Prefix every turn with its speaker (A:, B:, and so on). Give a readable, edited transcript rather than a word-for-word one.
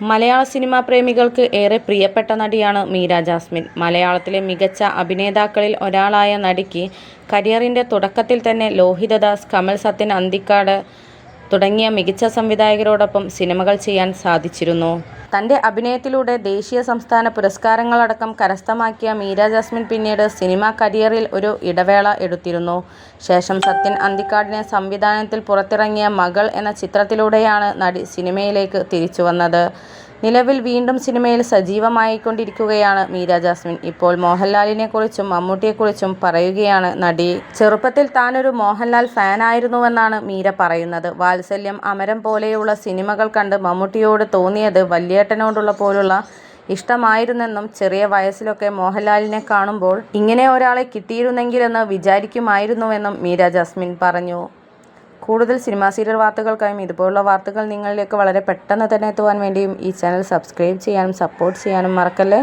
A: മലയാള cinema പ്രേമികൾക്ക് ഏറെ പ്രിയപ്പെട്ട നടിയാണ് മീര ജാസ്മിൻ. മലയാളത്തിലെ മികച്ച അഭിനേതാക്കളിൽ ഒരാളായ നടിക്ക് കരിയറിൻ്റെ തുടക്കത്തിൽ തന്നെ ലോഹിതദാസ്, കമൽ സത്യൻ അന്തിക്കാട് തുടങ്ങിയ മികച്ച സംവിധായകരോടൊപ്പം സിനിമകൾ ചെയ്യാൻ സാധിച്ചിരുന്നു. തൻ്റെ അഭിനയത്തിലൂടെ ദേശീയ സംസ്ഥാന പുരസ്കാരങ്ങളടക്കം കരസ്ഥമാക്കിയ മീര ജാസ്മിൻ പിന്നീട് സിനിമാ കരിയറിൽ ഒരു ഇടവേള എടുത്തിരുന്നു. ശേഷം സത്യൻ അന്തിക്കാടിൻ്റെ സംവിധാനത്തിൽ പുറത്തിറങ്ങിയ മകൾ എന്ന ചിത്രത്തിലൂടെയാണ് നടി സിനിമയിലേക്ക് തിരിച്ചുവന്നത്. നിലവിൽ വീണ്ടും സിനിമയിൽ സജീവമായിക്കൊണ്ടിരിക്കുകയാണ് മീര ജാസ്മിൻ. ഇപ്പോൾ മോഹൻലാലിനെക്കുറിച്ചും മമ്മൂട്ടിയെക്കുറിച്ചും പറയുകയാണ് നടി. ചെറുപ്പത്തിൽ താനൊരു മോഹൻലാൽ ഫാനായിരുന്നുവെന്നാണ് മീര പറയുന്നത്. വാത്സല്യം, അമരം പോലെയുള്ള സിനിമകൾ കണ്ട് മമ്മൂട്ടിയോട് തോന്നിയത് വല്യേട്ടനോടുള്ള പോലുള്ള ഇഷ്ടമായിരുന്നെന്നും ചെറിയ വയസ്സിലൊക്കെ മോഹൻലാലിനെ കാണുമ്പോൾ ഇങ്ങനെ ഒരാളെ കിട്ടിയിരുന്നെങ്കിലെന്ന് വിചാരിക്കുമായിരുന്നുവെന്നും മീര ജാസ്മിൻ പറഞ്ഞു. കൂടുതൽ സിനിമാ സീരിയൽ വാർത്തകൾക്കായും ഇതുപോലുള്ള വാർത്തകൾ നിങ്ങളിലേക്ക് വളരെ പെട്ടെന്ന് തന്നെ എത്തുവാൻ വേണ്ടിയും ഈ ചാനൽ സബ്സ്ക്രൈബ് ചെയ്യാനും സപ്പോർട്ട് ചെയ്യാനും മറക്കല്ലേ.